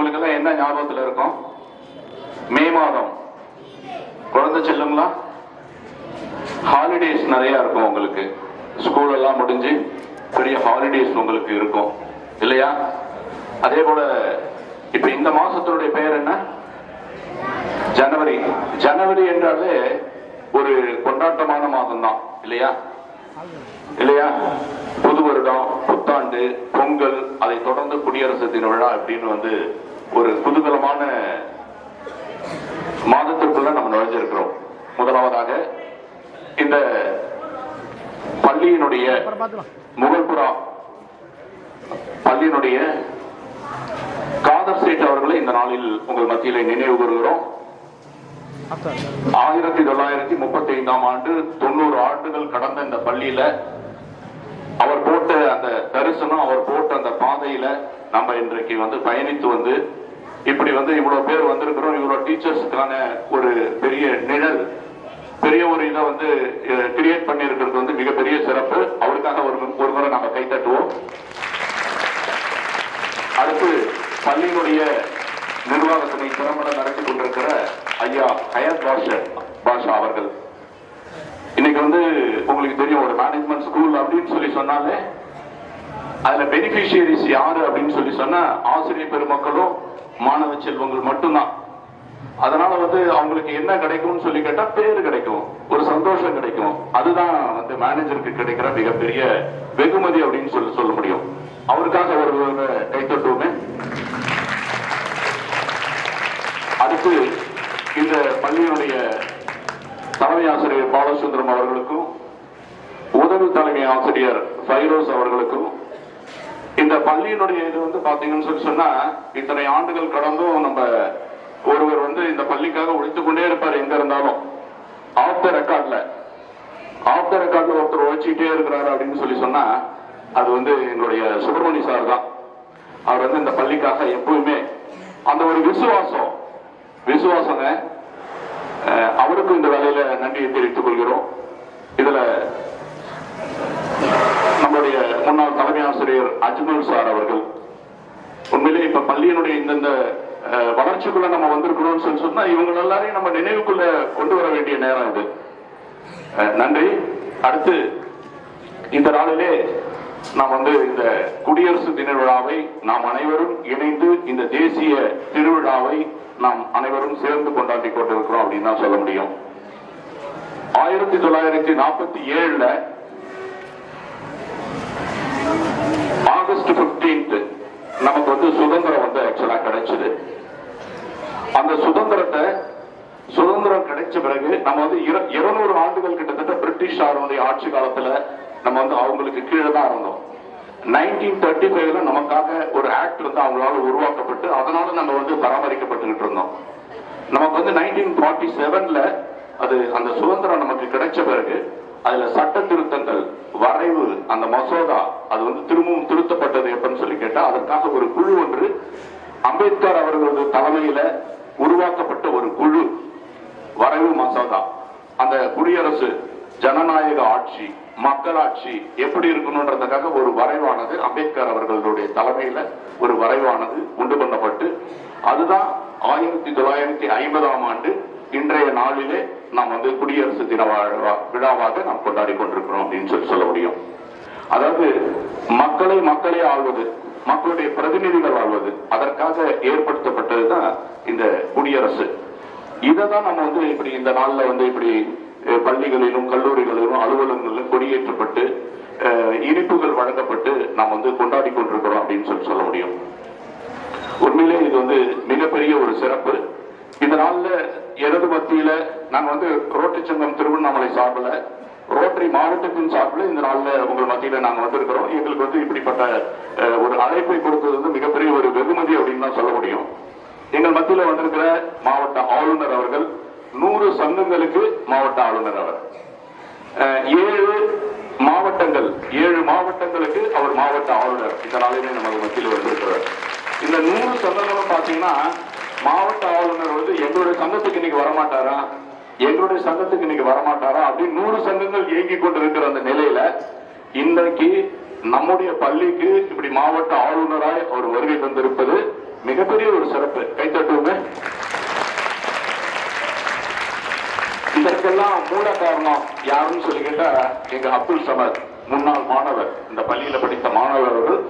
உங்களுக்கு எல்லாம் என்ன ஞாபகத்துல இருக்கும்? மே மாதம் குழந்தை செல்லுங்களா, ஹாலிடேஸ் நிறைய இருக்கும் உங்களுக்கு. ஸ்கூல் எல்லாம் முடிஞ்சு பெரிய ஹாலிடேஸ் உங்களுக்கு இருக்கும் இல்லையா? அதே போல இப்ப இந்த மாசத்தினுடைய பெயர் என்ன? ஜனவரி. ஜனவரி என்றாலே ஒரு கொண்டாட்டமான மாதம் தான் இல்லையா? இல்லையா? புது வருடம், புத்தாண்டு, பொங்கல், அதை தொடர்ந்து குடியரசு தின விழா அப்படின்னு ஒரு குதூகலமான மாதத்திற்குள்ள நம்ம நுழைஞ்சிருக்கிறோம். முதலாவதாக இந்த பள்ளியினுடைய முகல்புறா பள்ளியினுடைய காதர் சேட் அவர்களை இந்த நாளில் உங்கள் மத்தியிலே நினைவு கூறுகிறோம். 1935ஆம் ஆண்டு 90 ஆண்டுகள் கடந்த இந்த பள்ளியில அவர் போட்ட அந்த தரிசனம், அவர் போட்ட அந்த பாதையில நம்ம இன்றைக்கு பயணித்து இப்படி இவ்வளவு பேர் வந்திருக்கிறோம். இவ்வளவு டீச்சர்ஸுக்கான ஒரு பெரிய நிழல், பெரிய ஒரு இதை கிரியேட் பண்ணி இருக்கிறது மிகப்பெரிய சிறப்பு. அவருக்காக ஒரு முறை நம்ம கை தட்டுவோம். அடுத்து பள்ளியினுடைய நிர்வாகத்தினை திறம்பட நடத்தி கொண்டிருக்கிற ஐயா ஹயாத் பாஷா அவர்கள். இன்னைக்கு உங்களுக்கு தெரியும், ஒரு மேனேஜ்மெண்ட் ஸ்கூல் அப்படின்னு சொல்லி சொன்னாலே அதுல பெனிஃபிஷியரிஸ் யாரு அப்படின்னு சொல்லி சொன்னா ஆசிரியர் பெருமக்களும் மாணவ செல்வங்கள் மட்டும்தான். அதனால அவங்களுக்கு என்ன கிடைக்கும்னு சொல்லி கேட்டா பேரு கிடைக்கும், ஒரு சந்தோஷம் கிடைக்கும். அதுதான் மேனேஜருக்கு கிடைக்கிற மிகப்பெரிய வெகுமதி அப்படின்னு சொல்ல முடியும். அவருக்காக ஒரு கைத்தட்டுவோமே. அடுத்து இந்த பள்ளியினுடைய தலைமை ஆசிரியர் பாலசுந்தரம் அவர்களுக்கும் உதவி தலைமை ஆசிரியர் ஃபைரோஸ் அவர்களுக்கும் இந்த பள்ளியினுடைய இது பாத்தீங்கன்னு சொன்னா இத்தனை ஆண்டுகள் கடந்தும் நம்ம ஒருவர் இந்த பள்ளிக்காக உழைத்துக் கொண்டே இருப்பார். எங்க இருந்தாலும் ஆஃப் த ரெக்கார்ட்ல ஒருத்தர் உழைச்சிட்டே இருக்கிறாரு அப்படின்னு சொல்லி சொன்னா அது எங்களுடைய சுப்பிரமணி சார் தான். அவர் இந்த பள்ளிக்காக எப்பவுமே அந்த ஒரு விசுவாசங்க. அவருக்கும் இந்த வேலையில நன்றியை தெரிவித்துக் கொள்கிறோம். இதுல நம்முடைய முன்னாள் தலைமை ஆசிரியர் அஜ்மல் சார் அவர்கள் உண்மையிலே இப்ப பள்ளியினுடைய இந்த வளர்ச்சிக்குள்ள நம்ம வந்திருக்கிறோம் சொன்னா இவங்க எல்லாரையும் நம்ம நினைவுக்குள்ள கொண்டு வர வேண்டிய நேரம் இது. நன்றி. அடுத்து இந்த நாளிலே நாம் இந்த குடியரசு தின விழாவை நாம் அனைவரும் இணைந்து இந்த தேசிய திருவிழாவை நாம் அனைவரும் சேர்ந்து கொண்டாடி கொண்டிருக்கிறோம் அப்படின்னு தான் சொல்ல முடியும். 1947 ஆகஸ்ட் 15 நமக்கு சுதந்திரம் ஆக்சுவலா கிடைச்சது. அந்த சுதந்திரம் கிடைச்ச பிறகு நம்ம 200 ஆண்டுகள் கிட்டத்தட்ட பிரிட்டிஷாருடைய ஆட்சி காலத்துல நம்ம அவங்களுக்கு கீழே தான் இருந்தோம். 1935 நமக்காக ஒரு ஆக்ட் அவங்களால உருவாக்கப்பட்டு அதனால நம்ம பராமரிக்கப்பட்டு இருந்தோம். நமக்கு 1947 அது அந்த சுதந்திரம் நமக்கு கிடைச்ச பிறகு அதுல சட்ட திருத்தங்கள் வரைவு அந்த மசோதா அது திரும்பவும் திருத்தப்பட்டது எப்பன்னு சொல்லி கேட்டா அதற்காக ஒரு குழு ஒன்று அம்பேத்கர் அவர்களது தலைமையில உருவாக்கப்பட்ட ஒரு குழு வரைவு மசோதா. அந்த குடியரசு ஜனநாயக ஆட்சி மக்களாட்சி எப்படி இருக்கணும்ன்றதுக்காக ஒரு வரைவானது அம்பேத்கர் அவர்களுடைய தலைமையில ஒரு வரைவானது உண்டு பண்ணப்பட்டு அதுதான் 1950ஆம் ஆண்டு இன்றைய நாளிலே நாம் குடியரசு தின விழாவாக நாம் கொண்டாடி கொண்டிருக்கிறோம் அப்படின்னு சொல்ல முடியும். அதாவது மக்களே ஆள்வது, மக்களுடைய பிரதிநிதிகள் ஆள்வது, அதற்காக ஏற்படுத்தப்பட்டதுதான் இந்த குடியரசு. இதைதான் நம்ம இப்படி இந்த நாள்ல இப்படி பள்ளிகளிலும் கல்லூரிகளிலும் அலுவலகங்களிலும் கொடியேற்றப்பட்டு இனிப்புகள் வழங்கப்பட்டு நாம் கொண்டாடி கொண்டிருக்கிறோம் அப்படின்னு சொல்ல முடியும். உண்மையிலே இது மிகப்பெரிய ஒரு சிறப்பு. இந்த நாள்ல எனது மத்தியில நாங்க ரோட்டரி சங்கம் திருவண்ணாமலை சார்பில் ரோட்டரி மாவட்டத்தின் சார்பில் இந்த நாள்ல உங்கள் மத்தியில நாங்க வந்திருக்கிறோம். எங்களுக்கு இப்படிப்பட்ட ஒரு அழைப்பை கொடுத்தது மிகப்பெரிய ஒரு வெகுமதி அப்படின்னு தான் சொல்ல முடியும். எங்கள் மத்தியில வந்திருக்கிற மாவட்ட ஆளுநர் அவர்கள் 100 சங்கங்களுக்கு மாவட்ட ஆளுநர் அவர் 7 மாவட்டங்களுக்கு அவர் மாவட்ட ஆளுநர் இந்த நாளிலே நமது மத்தியில் வந்திருக்கிறார். இந்த 100 சங்கங்களும் பாத்தீங்கன்னா மாவட்ட ஆளுநர் எங்களுடைய சங்கத்துக்கு இன்னைக்கு வரமாட்டாரா அப்படின்னு 100 சங்கங்கள் இயங்கிக் கொண்டிருக்கிற அந்த நிலையில இன்றைக்கு நம்முடைய பள்ளிக்கு இப்படி மாவட்ட ஆளுநராய் அவர் வருகை தந்திருப்பது மிகப்பெரிய ஒரு சிறப்பு. கைத்தட்டுவோமே. இதற்கெல்லாம் மூல காரணம் யாருன்னு சொல்லி கேட்டா எங்க அப்துல் சமத், முன்னாள் மாணவர், இந்த பள்ளியில படித்த மாணவர் அவர்கள்.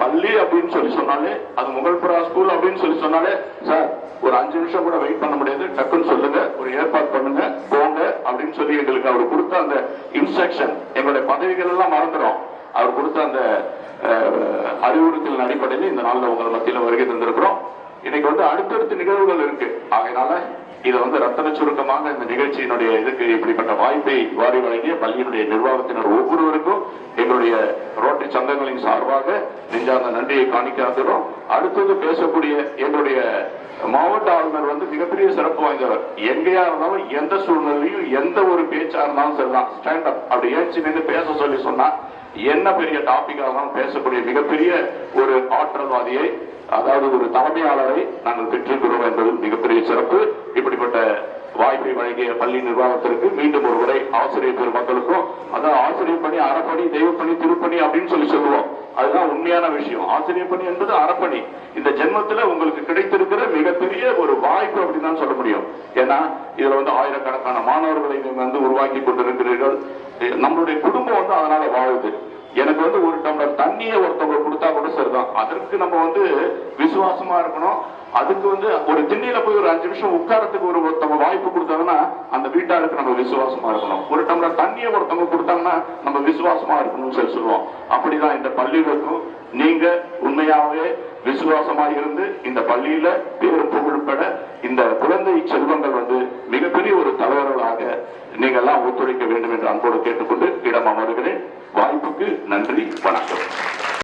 பள்ளி அப்படின்னு சொல்லி சொன்னாலே, அது முகல்புரா ஸ்கூல் அப்படின்னு சொல்லி சொன்னாலே, சார் ஒரு 5 நிமிஷம் கூட வெயிட் பண்ண முடியாது, டக்குன்னு சொல்லுங்க, ஒரு ஏற்பாடு பண்ணுங்க, போங்க அப்படின்னு சொல்லி எங்களுக்கு அவர் கொடுத்த அந்த இன்ஸ்ட்ரக்ஷன், எங்களுடைய பதவிகள் எல்லாம் மறந்துடும். அவர் கொடுத்த அந்த அறிவுறுத்தலின் அடிப்படையில் இந்த நாளில் உங்கள் மத்தியில் வருகை தந்திருக்கிறோம். இன்னைக்கு அடுத்தடுத்த நிகழ்வுகள் இருக்கு. ஆகையினால இதை ரத்தன சுருக்கமாக இந்த நிகழ்ச்சியினுடைய இதுக்கு இப்படிப்பட்ட வாய்ப்பை வாரி வழங்கிய பள்ளியினுடைய நிர்வாகத்தினர் ஒவ்வொருவருக்கும் எங்களுடைய ரோட்டரி சங்கங்களின் சார்பாக நெஞ்சார்ந்த நன்றியை காணிக்கிறோம். அடுத்தது பேசக்கூடிய எங்களுடைய மாவட்ட ஆளுநர் மிகப்பெரிய சிறப்பு வாய்ந்தவர். எங்கேயா இருந்தாலும் எந்த சூழ்நிலையும் எந்த ஒரு பேச்சா இருந்தாலும் சரிதான், ஸ்டாண்ட் அப் அப்படி ஏற்றி நின்று பேச சொல்லி சொன்னா என்ன பெரிய டாபிக்கா இருந்தாலும் பேசக்கூடிய மிகப்பெரிய ஒரு ஆற்றல்வாதியை, அதாவது ஒரு தலைமையாளரை நாங்கள் பெற்றிருக்கிறோம் என்பது மிகப்பெரிய சிறப்பு. இப்படிப்பட்ட வாய்ப்பை வழங்கிய பள்ளி நிர்வாகத்திற்கு மீண்டும் ஒரு முறை ஆசிரியர் பெருமக்களுக்கும், அதாவது ஆசிரியர் பணி அறப்பணி, தெய்வப்பணி, திருப்பணி அப்படின்னு சொல்லுவோம். அதுதான் உண்மையான விஷயம். ஆசிரியர் பணி என்பது அறப்பணி. இந்த ஜென்மத்தில் உங்களுக்கு கிடைத்திருக்கிற மிகப்பெரிய ஒரு வாய்ப்பு அப்படின்னு தான் சொல்ல முடியும். ஏன்னா இதுல ஆயிரக்கணக்கான மாணவர்களை நீங்க உருவாக்கி கொண்டிருக்கிறீர்கள். நம்மளுடைய குடும்பம் அதனால வாழுது. எனக்கு ஒரு டம்ளர் தண்ணியை ஒருத்தவங்க கொடுத்தா கூட சரிதான். அதற்கு நம்ம விசுவாசமா இருக்கணும். அதுக்கு ஒரு திண்ணில போய் ஒரு 5 நிமிஷம் உட்காரத்துக்கு ஒருத்தவங்க வாய்ப்பு கொடுத்தாங்கன்னா அந்த வீட்டாருக்கு நம்ம விசுவாசமா இருக்கணும். ஒரு டம்ளர் தண்ணியை ஒருத்தவங்க கொடுத்தாங்கன்னா நம்ம விசுவாசமா இருக்கணும்னு சொல்லி சொல்லுவோம். அப்படிதான் இந்த பள்ளிகளுக்கும் நீங்க உண்மையாவே விசுவாசமா இருந்து இந்த பள்ளியில பேரும் புகழ்பட இந்த குழந்தை செல்வங்கள் மிகப்பெரிய ஒரு தலைவர்களாக நீங்க எல்லாம் ஒத்துழைக்க வேண்டும் என்று அன்போடு கேட்டுக்கொண்டு இடம் அமர்கிறேன். வாய்ப்புக்கு நன்றி, வணக்கம்.